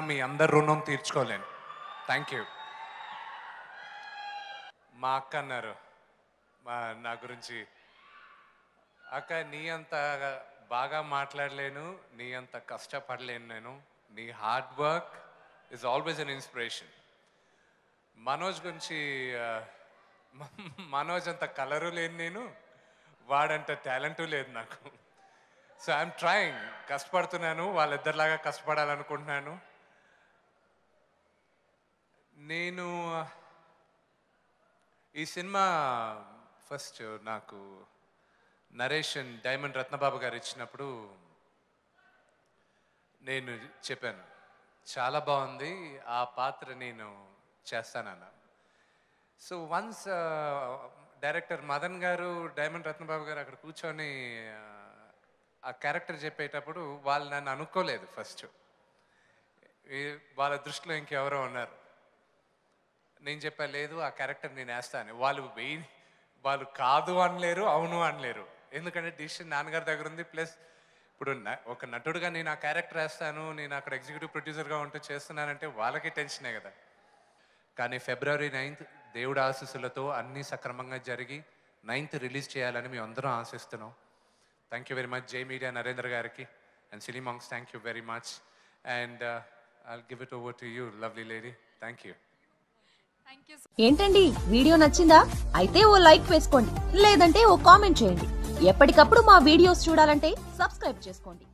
మీ అందరు రుణం తీర్చుకోలేను. Thank you. మా అక్క అన్నారు నా గురించి, అక్క నీ అంత బాగా మాట్లాడలేను, నీ అంత కష్టపడలేను నేను, నీ hard work is always an inspiration. Manoj గురించి, మనోజ్ అంత కలరు లేను నేను, వాడంత టాలెంటు లేదు నాకు. సో ఐఎమ్ ట్రయింగ్, కష్టపడుతున్నాను, వాళ్ళిద్దరిలాగా కష్టపడాలనుకుంటున్నాను. నేను ఈ సినిమా ఫస్ట్ నాకు నరేషన్ డైమండ్ రత్నబాబు గారు ఇచ్చినప్పుడు నేను చెప్పాను, చాలా బాగుంది, ఆ పాత్ర నేను చేస్తానన్నా. సో వన్స్ డైరెక్టర్ మదన్ గారు, డైమండ్ రత్నబాబు గారు అక్కడ కూర్చొని ఆ క్యారెక్టర్ చెప్పేటప్పుడు వాళ్ళు నన్ను అనుకోలేదు. ఫస్ట్ వాళ్ళ దృష్టిలో ఇంకెవరో ఉన్నారు. నేను చెప్పా, లేదు ఆ క్యారెక్టర్ నేను వేస్తాను. వాళ్ళు కాదు అనలేరు, అవును అనలేరు, ఎందుకంటే డిసిషన్ నాన్నగారి దగ్గర ఉంది. ప్లస్ ఇప్పుడు ఒక నటుడుగా నేను ఆ క్యారెక్టర్ వేస్తాను, నేను అక్కడ ఎగ్జిక్యూటివ్ ప్రొడ్యూసర్గా ఉంటూ చేస్తున్నానంటే వాళ్ళకి టెన్షనే కదా. కానీ February 9th దేవుడి ఆశీస్సులతో అన్నీ సక్రమంగా జరిగి 9th రిలీజ్ చేయాలని మేము అందరం ఆశిస్తున్నాం. థ్యాంక్ యూ వెరీ మచ్ జై మీడియా నరేంద్ర గారికి and cine monks, thank you very much. And I'll give it over to you lovely lady. Thank you. ఏంటండి వీడియో నచ్చిందా? అయితే ఓ లైక్ వేసుకోండి, లేదంటే ఓ కామెంట్ చేయండి. ఎప్పటికప్పుడు మా వీడియోస్ చూడాలంటే సబ్స్క్రైబ్ చేసుకోండి.